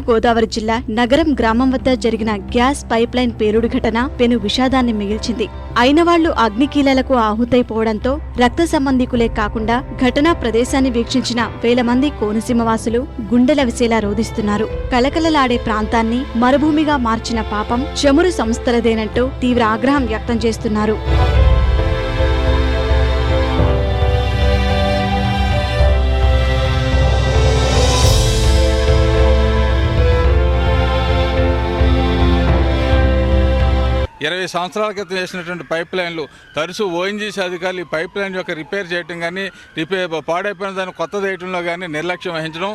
గోదావరి జిల్లా నగరం గ్రామం వద్ద జరిగిన గ్యాస్ పైప్లైన్ పేలుడు ఘటన పెను విషాదాన్ని మిగిల్చింది. అయినవాళ్లు అగ్నికీలలకు ఆహుతైపోవడంతో రక్త సంబంధికులే కాకుండా ఘటనా ప్రదేశాన్ని వీక్షించిన వేల మంది కోనసీమవాసులు గుండెల విసేలా రోదిస్తున్నారు. కలకలలాడే ప్రాంతాన్ని మరుభూమిగా మార్చిన పాపం చమురు సంస్థలదేనంటూ తీవ్ర ఆగ్రహం వ్యక్తం చేస్తున్నారు. 20 సంవత్సరాల క్రితం వేసినటువంటి పైప్ లైన్లు తరచూ ఓఎన్జీసీ అధికారులు ఈ పైప్ లైన్ యొక్క రిపేర్ చేయడం కానీ పాడైపోయిన దాన్ని కొత్తది వేయడంలో కానీ నిర్లక్ష్యం వహించడం,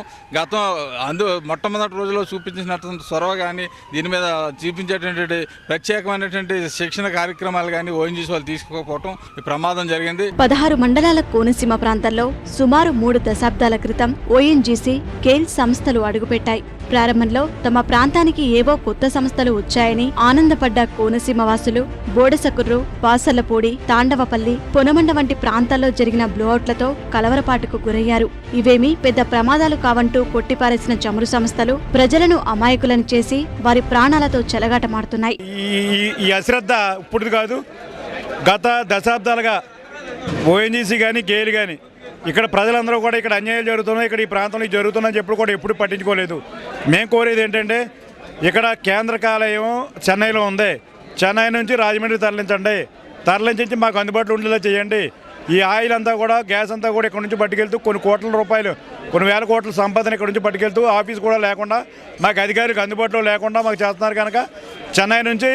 మొట్టమొదటి రోజుల్లో చూపించినటువంటి చొరవ కానీ దీని మీద చూపించేటువంటి ప్రత్యేకమైనటువంటి శిక్షణ కార్యక్రమాలు కానీ ఓఎన్జీసీ వాళ్ళు తీసుకోకపోవడం ఈ ప్రమాదం జరిగింది. 16 మండలాల కోనసీమ ప్రాంతాల్లో సుమారు 3 దశాబ్దాల క్రితం ఓఎన్జీసీ, గెయిల్ సంస్థలు అడుగుపెట్టాయి. ప్రారంభంలో తమ ప్రాంతానికి ఏవో కొత్త సంస్థలు వచ్చాయని ఆనందపడ్డ కోనసీమ వాసులు బోడసకుర్రు, వాసల్లపూడి, తాండవపల్లి, పొనమండ వంటి ప్రాంతాల్లో జరిగిన బ్లోఅవుట్లతో కలవరపాటుకు గురయ్యారు. ఇవేమీ పెద్ద ప్రమాదాలు కావంటూ కొట్టిపారేసిన చమురు సంస్థలు ప్రజలను అమాయకులను చేసి వారి ప్రాణాలతో చెలగాటమాడుతున్నాయి. ఈ అశ్రద్ధ ఇప్పుడు కాదు, గత దశాబ్దాలుగా ఓఎన్జీసీ కానీ గెయిల్ కానీ ఇక్కడ ప్రజలందరూ కూడా ఇక్కడ అన్యాయాలు జరుగుతున్నాయి, ఇక్కడ ఈ ప్రాంతంలో జరుగుతుందని చెప్పి కూడా ఎప్పుడు పట్టించుకోలేదు. మేము కోరేది ఏంటంటే ఇక్కడ కేంద్ర కార్యాలయం చెన్నైలో ఉంది, చెన్నై నుంచి రాజమండ్రి తరలించి మాకు అందుబాటులో ఉండేలా చేయండి. ఈ ఆయిల్ అంతా కూడా, గ్యాస్ అంతా కూడా ఇక్కడ నుంచి పట్టుకెళ్తూ కొన్ని కోట్ల రూపాయలు, కొన్ని వేల కోట్ల సంపదను ఇక్కడ నుంచి పట్టుకెళ్తూ ఆఫీస్ కూడా లేకుండా, మాకు అధికారికి అందుబాటులో లేకుండా మాకు చేస్తున్నారు. కనుక చెన్నై నుంచి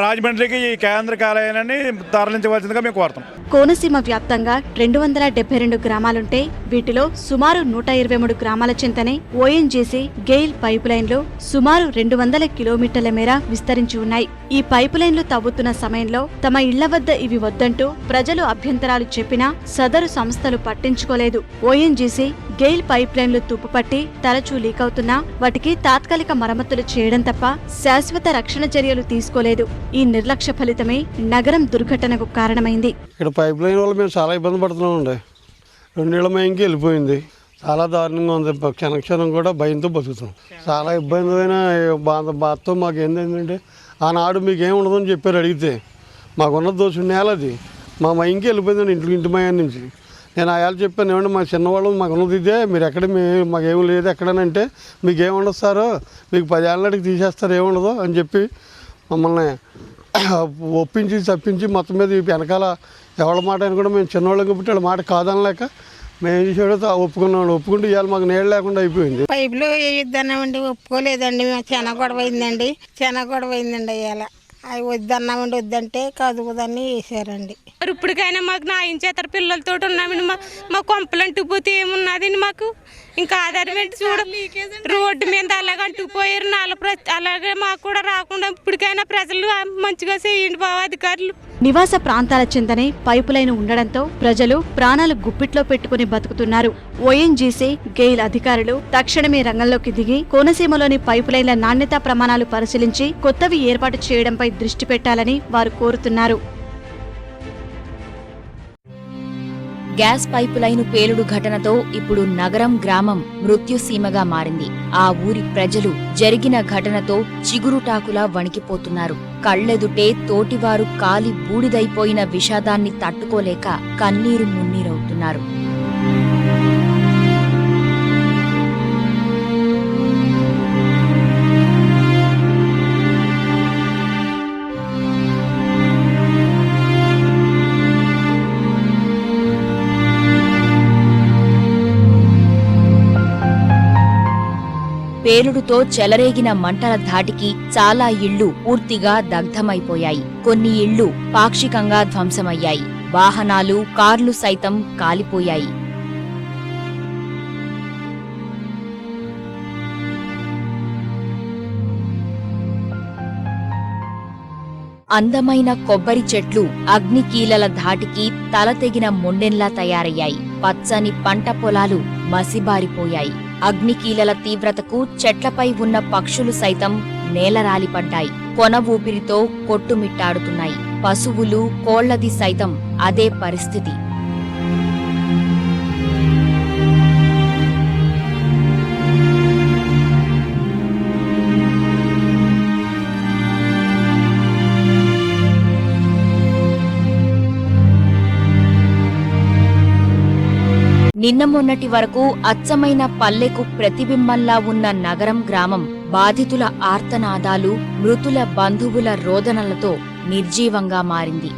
రాజమండ్రికి ఈ కేంద్ర కార్యాలయాన్ని తరలించవలసిందిగా మేము కోరుతాం. కోనసీమ వ్యాప్తంగా 272 గ్రామాలుంటే వీటిలో సుమారు 123 గ్రామాల చెంతనే ఓఎన్జీసీ, గెయిల్ పైపు లైన్లు సుమారు 200 కిలోమీటర్ల మేర విస్తరించి ఉన్నాయి. ఈ పైపు లైన్లు తవ్వుతున్న సమయంలో తమ ఇళ్ల వద్ద ఇవి వద్దంటూ ప్రజలు అభ్యంతరాలు చెప్పినా సదరు సంస్థలు పట్టించుకోలేదు. ఓఎన్జీసీ, గెయిల్ పైప్ లైన్లు తుప్పుపట్టి తరచూ లీకవుతున్నా వాటికి తాత్కాలిక మరమ్మతులు చేయడం తప్ప శాశ్వత రక్షణ చర్యలు తీసుకోలేదు. ఈ నిర్లక్ష్య ఫలితమే నగరం దుర్ఘటనకు కారణమైంది. ఇక్కడ పైప్ లైన్ వల్ల మేము చాలా ఇబ్బంది పడుతున్నామండి. 2 ఏళ్ల మేంకి వెళ్ళిపోయింది, చాలా దారుణంగా ఉంది. క్షణక్షణం కూడా భయంతో బతుకుతున్నాం. చాలా ఇబ్బందిమైన బాధతో మాకు ఏంటంటే ఆనాడు మీకు ఏముండదని చెప్పారు. అడిగితే మాకున్న దోషం నేల అది, మా మైంకి వెళ్ళిపోయిందండి ఇంటి మయం నుంచి. నేను ఆయాలు చెప్పాను, ఏమంటే మా చిన్నవాళ్ళు మాకు ఉన్నది ఇదే, మీరు ఎక్కడ మాకేం లేదు ఎక్కడనంటే మీకు ఏముండదు సార్, మీకు 10 ఏళ్ళ నాటికి తీసేస్తారు ఏముండదు అని చెప్పి మమ్మల్ని ఒప్పించి తప్పించి మొత్తం మీద వెనకాల ఎవరి మాట అని కూడా మేము చిన్నవాళ్ళం కాబట్టి వాళ్ళ మాట కాదనలేక మేము చేసేవాడు ఒప్పుకుంటూ ఇవాళ మాకు నీళ్ళు లేకుండా అయిపోయింది. పైపులు వేయొద్దన్నామండి, ఒప్పుకోలేదండి. మేము చాలా గొడవ అయిందండి ఇవాళ. అవి వద్దన్నామండి, వద్దంటే కదుపుదాన్ని వేసారండి. మరి ఇప్పటికైనా మాకు న్యాయం చేస్తారు. పిల్లలతో ఉన్నామండి, మా కొంపలు అంటుకుపోతే ఏమున్నదండి మాకు ఇంకా ఆధారమేంటి చూడ. రోడ్డు మీద అలాగ అంటుకుపోయారు అలాగే మాకు కూడా రాకుండా ఇప్పటికైనా ప్రజలు మంచిగా చేయండి బాబు అధికారులు. నివాస ప్రాంతాల చెందనే పైపు లైన్ ఉండడంతో ప్రజలు ప్రాణాలు గుప్పిట్లో పెట్టుకుని బతుకుతున్నారు. ఓఎన్జీసీ, గెయిల్ అధికారులు తక్షణమే రంగంలోకి దిగి కోనసీమలోని పైపు లైన్ల నాణ్యతా ప్రమాణాలు పరిశీలించి కొత్తవి ఏర్పాటు చేయడంపై దృష్టి పెట్టాలని వారు కోరుతున్నారు. గ్యాస్ పైపు లైను పేలుడు ఘటనతో ఇప్పుడు నగరం గ్రామం మృత్యుసీమగా మారింది. ఆ ఊరి ప్రజలు జరిగిన ఘటనతో చిగురుటాకులా వణికిపోతున్నారు. కళ్లెదుటే తోటివారు కాలి బూడిదైపోయిన విషాదాన్ని తట్టుకోలేక కన్నీరు మున్నీరవుతున్నారు. పేలుడుతో చెలరేగిన మంటల ధాటికి చాలా ఇళ్లు పూర్తిగా దగ్ధమైపోయాయి. కొన్ని ఇళ్లు పాక్షికంగా ధ్వంసమయ్యాయి. వాహనాలు, కార్లు సైతం కాలిపోయాయి. అందమైన కొబ్బరి చెట్లు అగ్నికీలల ధాటికి తలతెగిన మొండెంలా తయారయ్యాయి. పచ్చని పంట పొలాలు మసిబారిపోయాయి. అగ్నికీలల తీవ్రతకు చెట్లపై ఉన్న పక్షులు సైతం నేలరాలిపడ్డాయి. కొన ఊపిరితో కొట్టుమిట్టాడుతున్నాయి. పశువులు, కోళ్లది సైతం అదే పరిస్థితి. నిన్న మొన్నటి వరకు అచ్చమైన పల్లెకు ప్రతిబింబంలా ఉన్న నగరం గ్రామం బాధితుల ఆర్తనాదాలు, మృతుల బంధువుల రోదనలతో నిర్జీవంగా మారింది.